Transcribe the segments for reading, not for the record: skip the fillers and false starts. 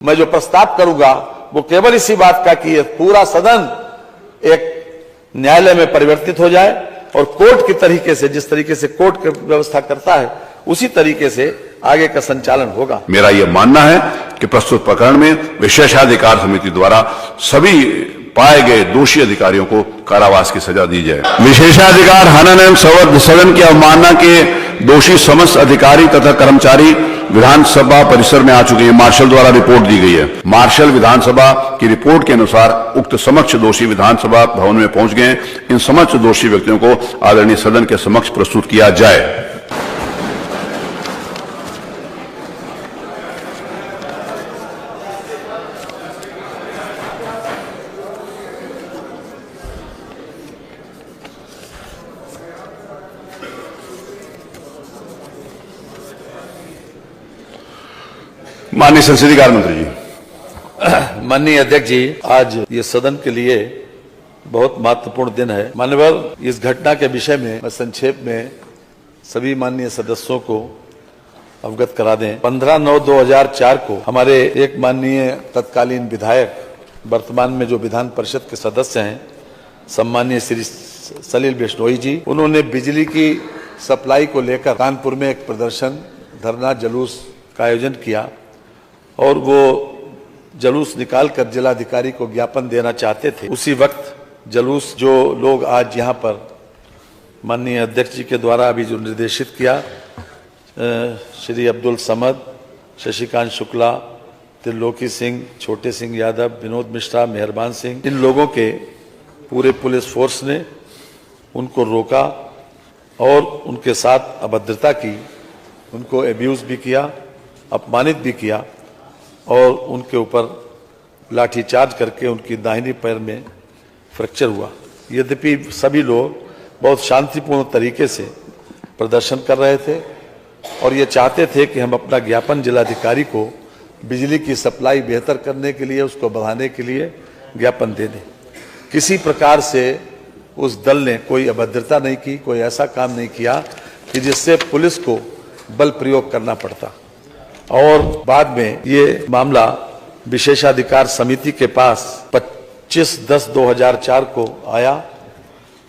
मैं जो प्रस्ताव करूंगा वो केवल इसी बात का कि ये पूरा सदन एक न्यायालय में परिवर्तित हो जाए और कोर्ट की तरीके से, जिस तरीके से कोर्ट की व्यवस्था करता है उसी तरीके से आगे का संचालन होगा। मेरा यह मानना है कि प्रस्तुत प्रकरण में विशेषाधिकार समिति द्वारा सभी पाए गए दोषी अधिकारियों को कारावास की सजा दी जाए। विशेषाधिकार हनन एवं सदन की अवमानना के दोषी समस्त अधिकारी तथा कर्मचारी विधानसभा परिसर में आ चुके हैं। मार्शल द्वारा रिपोर्ट दी गई है। मार्शल विधानसभा की रिपोर्ट के अनुसार उक्त समक्ष दोषी विधानसभा भवन में पहुंच गए। इन समक्ष दोषी व्यक्तियों को आदरणीय सदन के समक्ष प्रस्तुत किया जाए। माननीय संसदीय कार्य मंत्री जी। माननीय अध्यक्ष जी, आज ये सदन के लिए बहुत महत्वपूर्ण दिन है। माननीय, इस घटना के विषय में मैं संक्षेप में सभी माननीय सदस्यों को अवगत करा दें। 15/9/2004 को हमारे एक माननीय तत्कालीन विधायक, वर्तमान में जो विधान परिषद के सदस्य हैं, सम्मानीय श्री सलील बिश्नोई जी, उन्होंने बिजली की सप्लाई को लेकर कानपुर में एक प्रदर्शन, धरना, जुलूस का आयोजन किया और वो जुलूस निकालकर जिलाधिकारी को ज्ञापन देना चाहते थे। उसी वक्त जुलूस जो लोग आज यहाँ पर माननीय अध्यक्ष जी के द्वारा अभी जो निर्देशित किया, श्री अब्दुल समद, शशिकांत शुक्ला, त्रिलोकी सिंह, छोटे सिंह यादव, विनोद मिश्रा, मेहरबान सिंह, इन लोगों के पूरे पुलिस फोर्स ने उनको रोका और उनके साथ अभद्रता की, उनको एब्यूज भी किया, अपमानित भी किया और उनके ऊपर लाठीचार्ज करके उनकी दाहिनी पैर में फ्रैक्चर हुआ। यद्यपि सभी लोग बहुत शांतिपूर्ण तरीके से प्रदर्शन कर रहे थे और ये चाहते थे कि हम अपना ज्ञापन जिलाधिकारी को बिजली की सप्लाई बेहतर करने के लिए, उसको बढ़ाने के लिए ज्ञापन दे दें। किसी प्रकार से उस दल ने कोई अभद्रता नहीं की, कोई ऐसा काम नहीं किया कि जिससे पुलिस को बल प्रयोग करना पड़ता। और बाद में ये मामला विशेषाधिकार समिति के पास 25/10/2004 को आया।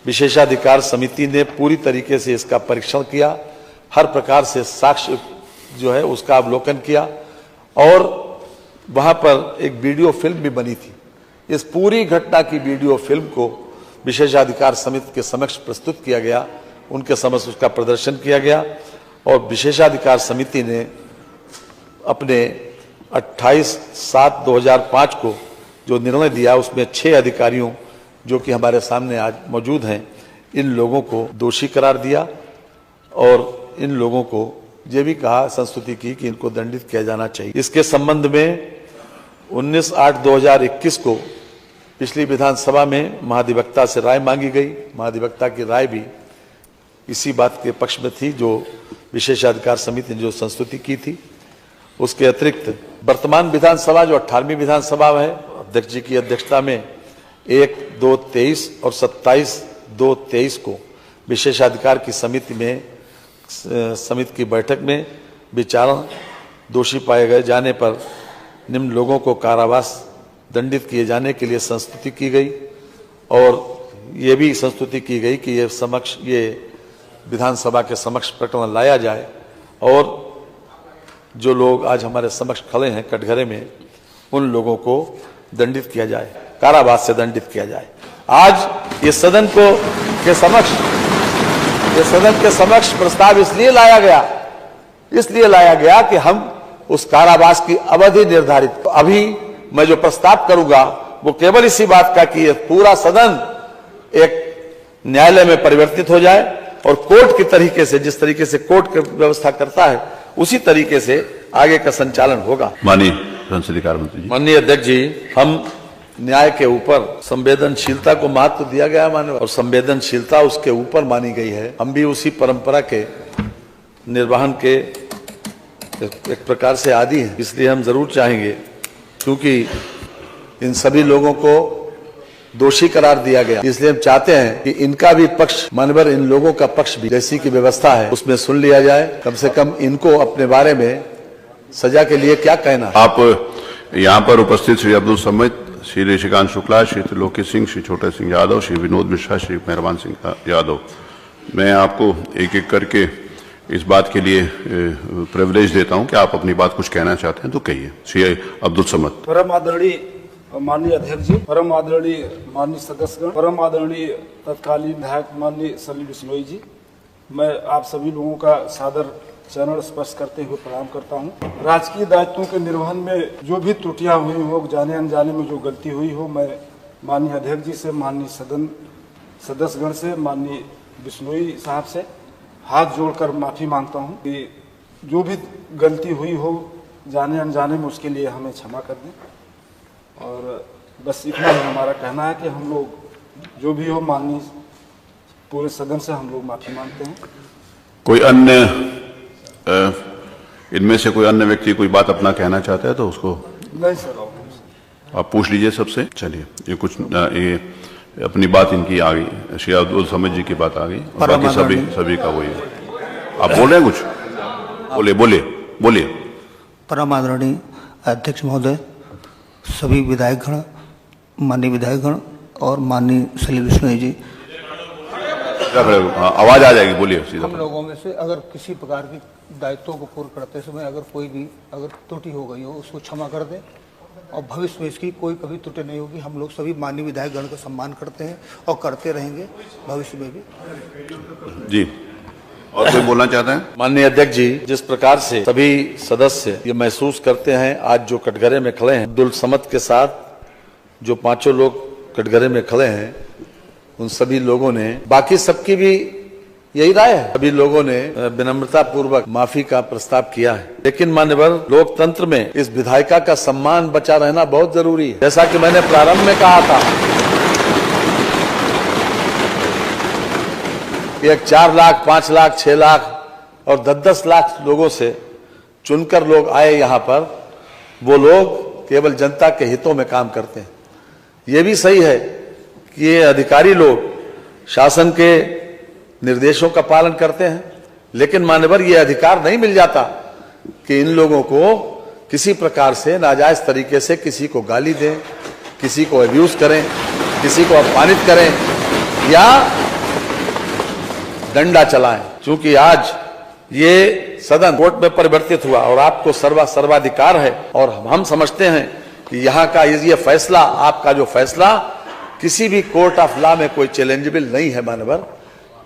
विशेषाधिकार समिति ने पूरी तरीके से इसका परीक्षण किया, हर प्रकार से साक्ष्य जो है उसका अवलोकन किया और वहां पर एक वीडियो फिल्म भी बनी थी। इस पूरी घटना की वीडियो फिल्म को विशेषाधिकार समिति के समक्ष प्रस्तुत किया गया, उनके समक्ष उसका प्रदर्शन किया गया और विशेषाधिकार समिति ने अपने 28/7/2005 को जो निर्णय दिया उसमें 6 अधिकारियों जो कि हमारे सामने आज मौजूद हैं, इन लोगों को दोषी करार दिया और इन लोगों को ये भी कहा, संस्तुति की कि इनको दंडित किया जाना चाहिए। इसके संबंध में 19/8/2021 को पिछली विधानसभा में महाधिवक्ता से राय मांगी गई। महाधिवक्ता की राय भी इसी बात के पक्ष में थी जो विशेषाधिकार समिति ने जो संस्तुति की थी। उसके अतिरिक्त वर्तमान विधानसभा जो 18वीं विधानसभा है, अध्यक्ष जी की अध्यक्षता में 1/2/23 और 27/2/23 को विशेषाधिकार की समिति की बैठक में विचारण दोषी पाए गए जाने पर निम्न लोगों को कारावास दंडित किए जाने के लिए संस्तुति की गई और ये भी संस्तुति की गई कि ये विधानसभा के समक्ष प्रकरण लाया जाए और जो लोग आज हमारे समक्ष खड़े हैं कटघरे में, उन लोगों को दंडित किया जाए, कारावास से दंडित किया जाए। आज ये सदन के समक्ष प्रस्ताव इसलिए लाया गया कि हम उस कारावास की अवधि निर्धारित, अभी मैं जो प्रस्ताव करूंगा वो केवल इसी बात का कि ये पूरा सदन एक न्यायालय में परिवर्तित हो जाए और कोर्ट की तरीके से, जिस तरीके से कोर्ट की व्यवस्था करता है उसी तरीके से आगे का संचालन होगा। माननीय संसदीय कार्य मंत्री जी। माननीय अध्यक्ष जी, हम न्याय के ऊपर संवेदनशीलता को महत्व दिया गया माननीय, और संवेदनशीलता उसके ऊपर मानी गई है। हम भी उसी परंपरा के निर्वहन के एक प्रकार से आदी हैं, इसलिए हम जरूर चाहेंगे, क्योंकि इन सभी लोगों को दोषी करार दिया गया, इसलिए हम चाहते हैं कि इनका भी पक्ष, मानवर इन लोगों का पक्ष भी जैसी की व्यवस्था है उसमें सुन लिया जाए। कम से कम इनको अपने बारे में सजा के लिए क्या कहना है। आप यहाँ पर उपस्थित श्री अब्दुल समद, श्री ऋषिकांत शुक्ला, श्री त्रिलोकी सिंह, श्री छोटे सिंह यादव, श्री विनोद मिश्रा, श्री मेहरबान सिंह यादव, मैं आपको एक एक करके इस बात के लिए प्रिविलेज देता हूं कि आप अपनी बात कुछ कहना चाहते हैं तो कहिए। श्री अब्दुल समद। परम आदरणीय माननीय अध्यक्ष जी, परम आदरणीय माननीय सदस्यगण, परम आदरणीय तत्कालीन विधायक माननीय सलील बिश्नोई जी, मैं आप सभी लोगों का सादर चरण स्पर्श करते हुए प्रणाम करता हूं। राजकीय दायित्वों के निर्वहन में जो भी त्रुटियां हुई हो, जाने अनजाने में जो गलती हुई हो, मैं माननीय अध्यक्ष जी से, माननीय सदन सदस्यगण से, माननीय बिश्नोई साहब से हाथ जोड़कर माफी मांगता हूं कि जो भी गलती हुई हो जाने अनजाने में, उसके लिए हमें क्षमा कर दें। और बस इतना ही हमारा कहना है कि हम लोग जो भी हो, माननीय पूरे सदन से हम लोग माफी मांगते हैं। कोई अन्य इनमें से कोई अन्य व्यक्ति कोई बात अपना कहना चाहता है तो उसको नहीं सर, आप पूछ लीजिए सबसे। चलिए, ये कुछ ये अपनी बात इनकी आ गई, श्री अब्दुल समद जी की बात आ गई, और बाकी सभी का वही है। आप बोल रहे हैं कुछ? बोलिए। परम आदरणीय अध्यक्ष महोदय, सभी विधायकगण, माननीय विधायकगण और माननीय सलील बिश्नोई जी, आवाज आ जाएगी, बोलिए सीधा। हम लोगों में से अगर किसी प्रकार की दायित्वों को पूर्ण करते समय अगर कोई भी त्रुटि हो गई हो, उसको क्षमा कर दें और भविष्य में इसकी कोई कभी त्रुटि नहीं होगी। हम लोग सभी माननीय विधायकगण का सम्मान करते हैं और करते रहेंगे भविष्य में भी। जी, और कोई बोलना चाहते हैं? माननीय अध्यक्ष जी, जिस प्रकार से सभी सदस्य ये महसूस करते हैं, आज जो कटघरे में खड़े हैं, अब्दुल समद के साथ जो पांचों लोग कटघरे में खड़े हैं, उन सभी लोगों ने, बाकी सबकी भी यही राय है, सभी लोगों ने विनम्रता पूर्वक माफी का प्रस्ताव किया है। लेकिन मान्यवर, लोकतंत्र में इस विधायिका का सम्मान बचा रहना बहुत जरूरी है। जैसा कि मैंने प्रारंभ में कहा था, एक 4 लाख, 5 लाख, 6 लाख और 10-10 लाख लोगों से चुनकर लोग आए यहाँ पर, वो लोग केवल जनता के हितों में काम करते हैं। ये भी सही है कि ये अधिकारी लोग शासन के निर्देशों का पालन करते हैं, लेकिन मान्यवर, ये अधिकार नहीं मिल जाता कि इन लोगों को किसी प्रकार से नाजायज तरीके से किसी को गाली दें, किसी को अब्यूज करें, किसी को अपमानित करें या डंडा चलाएं। क्योंकि आज ये सदन कोर्ट में परिवर्तित हुआ और आपको सर्वाधिकार है, और हम समझते हैं कि यहाँ का ये फैसला, आपका जो फैसला किसी भी कोर्ट ऑफ लॉ में कोई चैलेंजेबल नहीं है मानवर।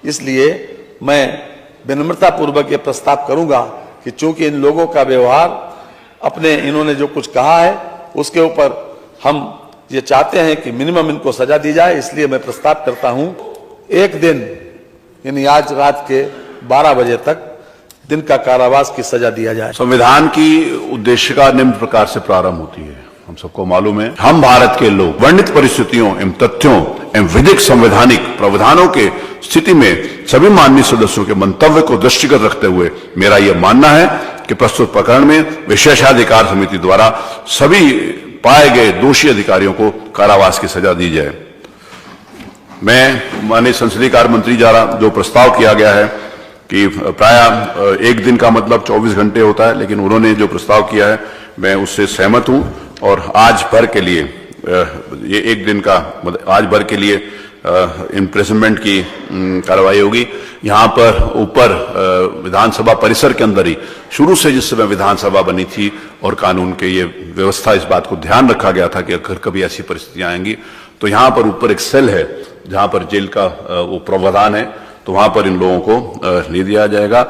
इसलिए मैं विनम्रता पूर्वक ये प्रस्ताव करूंगा कि चूंकि इन लोगों का व्यवहार, अपने इन्होंने जो कुछ कहा है उसके ऊपर हम ये चाहते हैं कि मिनिमम इनको सजा दी जाए, इसलिए मैं प्रस्ताव करता हूं 1 दिन, यानी आज रात के 12 बजे तक दिन का कारावास की सजा दिया जाए। संविधान की उद्देशिका निम्न प्रकार से प्रारंभ होती है। हम सबको मालूम है, हम भारत के लोग वर्णित परिस्थितियों एवं तथ्यों एवं विधिक संवैधानिक प्रावधानों के स्थिति में सभी माननीय सदस्यों के मंतव्य को दृष्टिगत रखते हुए मेरा यह मानना है कि प्रस्तुत प्रकरण में विशेषाधिकार समिति द्वारा सभी पाए गए दोषी अधिकारियों को कारावास की सजा दी जाए। मैं माननीय संसदीय कार्य मंत्री द्वारा जो प्रस्ताव किया गया है कि प्राय 1 दिन का मतलब 24 घंटे होता है, लेकिन उन्होंने जो प्रस्ताव किया है मैं उससे सहमत हूं, और आज भर के लिए ये 1 दिन का आज भर के लिए इम्प्रिजनमेंट की कार्रवाई होगी। यहाँ पर ऊपर विधानसभा परिसर के अंदर ही शुरू से जिस समय विधानसभा बनी थी और कानून के ये व्यवस्था, इस बात को ध्यान रखा गया था कि अगर कभी ऐसी परिस्थितियां आएंगी तो यहाँ पर ऊपर एक सेल है जहाँ पर जेल का वो प्रावधान है, तो वहां पर इन लोगों को ले दिया जाएगा।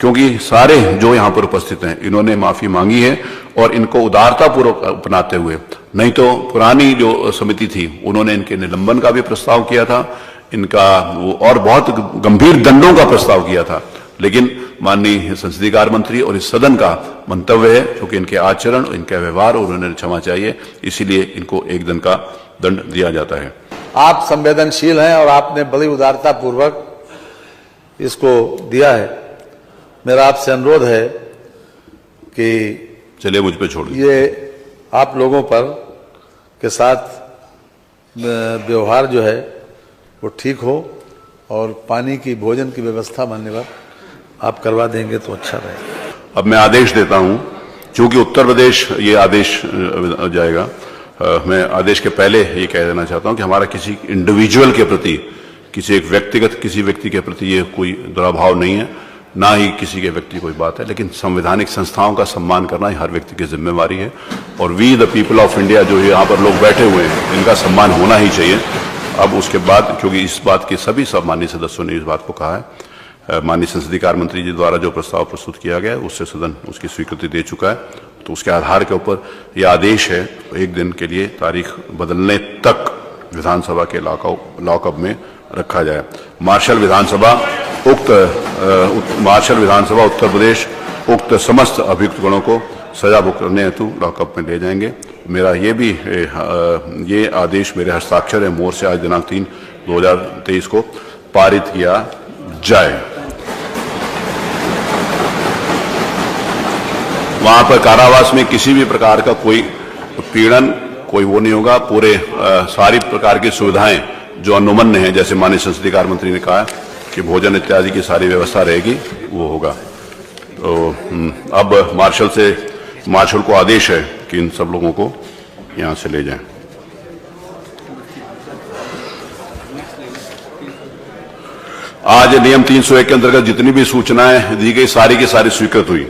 क्योंकि सारे जो यहाँ पर उपस्थित हैं इन्होंने माफी मांगी है और इनको उदारतापूर्वक अपनाते हुए, नहीं तो पुरानी जो समिति थी उन्होंने इनके निलंबन का भी प्रस्ताव किया था, इनका वो और बहुत गंभीर दंडों का प्रस्ताव किया था, लेकिन माननीय संसदीय कार्य मंत्री और इस सदन का मंतव्य है क्योंकि इनके आचरण, इनके व्यवहार और उन्हें क्षमा चाहिए, इसीलिए इनको 1 दिन का दंड दिया जाता है। आप संवेदनशील हैं और आपने बड़ी उदारता पूर्वक इसको दिया है। मेरा आपसे अनुरोध है कि चलिए मुझ पे छोड़िए, ये आप लोगों पर के साथ व्यवहार जो है वो ठीक हो और पानी की, भोजन की व्यवस्था मान्यवर आप करवा देंगे तो अच्छा रहेगा। अब मैं आदेश देता हूं चूंकि उत्तर प्रदेश ये आदेश जाएगा, मैं आदेश के पहले ये कह देना चाहता हूं कि हमारा किसी इंडिविजुअल के प्रति, किसी एक व्यक्तिगत किसी व्यक्ति के प्रति ये कोई दुराभाव नहीं है, ना ही किसी के व्यक्ति कोई बात है, लेकिन संवैधानिक संस्थाओं का सम्मान करना ही हर व्यक्ति की जिम्मेवारी है। और we the people of India जो यहाँ पर लोग बैठे हुए हैं, इनका सम्मान होना ही चाहिए। अब उसके बाद, क्योंकि इस बात के सभी माननीय सदस्यों ने इस बात को कहा है, माननीय संसदीय कार्य मंत्री जी द्वारा जो प्रस्ताव प्रस्तुत किया गया है उससे सदन उसकी स्वीकृति दे चुका है, तो उसके आधार के ऊपर यह आदेश है एक दिन के लिए तारीख बदलने तक विधानसभा के लॉकअप में रखा जाए। मार्शल विधानसभा उत्तर प्रदेश उक्त समस्त अभियुक्तगणों को सजा भुगतने हेतु लॉकअप में ले जाएंगे। मेरा ये आदेश मेरे हस्ताक्षर है मोहर से आज दिनांक 3/2023 को पारित किया जाए। वहां पर कारावास में किसी भी प्रकार का कोई पीड़न, कोई वो नहीं होगा। पूरे सारी प्रकार की सुविधाएं जो अनुमन्य है, जैसे माननीय संसदीय कार्य मंत्री ने कहा कि भोजन इत्यादि की सारी व्यवस्था रहेगी, वो होगा। तो अब मार्शल को आदेश है कि इन सब लोगों को यहां से ले जाएं। आज नियम 301 के अंतर्गत जितनी भी सूचनाएं दी गई सारी की सारी स्वीकृत हुई।